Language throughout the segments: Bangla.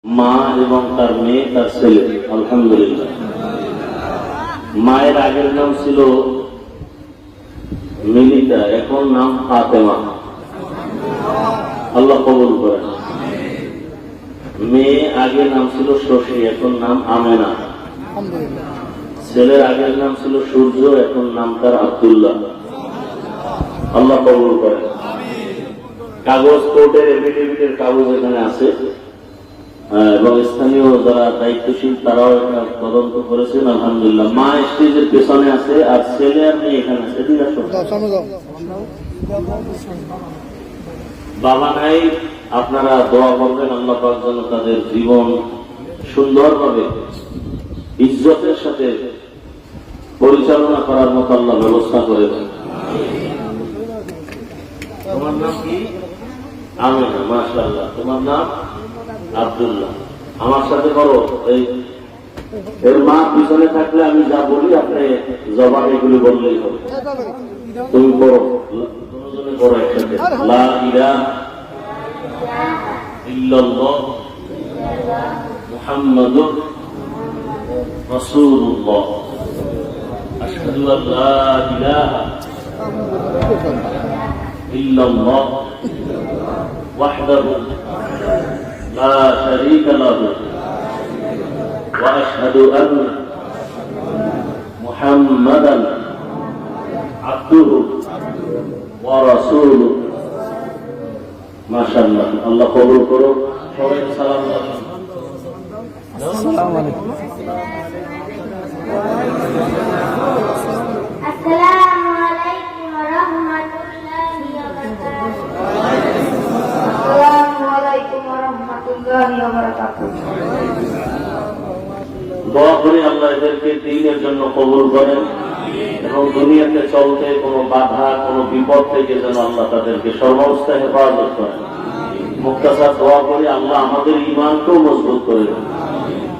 মা এবং তার মেয়ে তার ছেলে আলহামদুলিল্লাহ। মায়ের আগের নাম ছিল মিলিতা, এখন নাম ফাতেমা। আল্লাহ কবুল করেন। মেয়ে আগের নাম ছিল শশী, এখন নাম আমেনা। ছেলের আগের নাম ছিল সূর্য, এখন নাম তার আব্দুল্লাহ। আল্লাহ কবুল করেন। কাগজ কোর্টের এফিডেভিটের কাগজ এখানে আছে এবং স্থানীয় যারা দায়িত্বশীল তারাও এটা তদন্ত করেছেন আলহামদুলিল্লাহ। মা স্টেজের পেছনে আছে আর ছেলে আর মেয়ে এখানে আছে। ঠিক আছে, বাবা নাই, আপনারা দোয়া করবেন আল্লাহ পাক যেন তাদের জীবন সুন্দরভাবে ইজ্জতের সাথে পরিচালনা করার মতো আল্লাহ ব্যবস্থা করে দেন। তোমার নাম কি? আমিনা, মাশাআল্লাহ। তোমার নাম আব্দুল্লাহ। আমার সাথে করো। এই এর মা পিছনে থাকলে আমি যা বলি আপনি জবাব এগুলি বললেই হবে। তুমি করো, দুজনে করো একসাথে। লা ইলাহা ইল্লাল্লাহ মুহাম্মাদুর রাসূলুল্লাহ। আশহাদু আল লা ইলাহা ইল্লাল্লাহ ওয়াহদাহু لا شريك له وأشهد أن محمدا عبده ورسوله ما شاء الله الله قبول করুন। সবাই সালাম দাও। আসসালামু আলাইকুম। আসসালামু আলাইকুম ওয়া রাহমাতুল্লাহি ওয়া বারাকাতুহু। দোয়া করি আল্লাহ এদেরকে দ্বীনের জন্য কবুল করেন এবং দুনিয়াতে চলতে কোনো বাধা কোনো বিপদ থেকে যেন আল্লাহ তাদেরকে সর্বাবস্থায় হেফাজত করেন। মুক্তাসার দোয়া করি আল্লাহ আমাদের ঈমানকেও মজবুত করে দেন।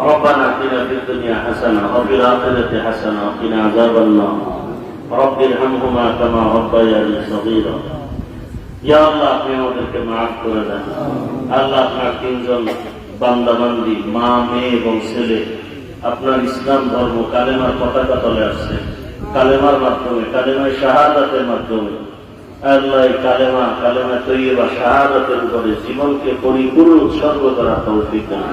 ربنا آتنا في الدنيا حسنة وفي الآخرة حسنة وقنا عذاب النار رب ارحمهما كما ربياني صغيرا। ইয়া আল্লাহ আপনি আমাদেরকে মাফ করে দেন। আল্লাহ আপনার তিনজন বান্দাবান্দি মা মেয়ে এবং ছেলে আপনার ইসলাম ধর্ম কালেমার পতাকা তলে আসছে, কালেমার মাধ্যমে কালেমায় শাহাদাতের মাধ্যমে আল্লাহ কালেমা তৈয়বা শাহাদাতের উপরে জীবনকে পরিপূর্ণ উৎসর্গ করা তৌফিক দান।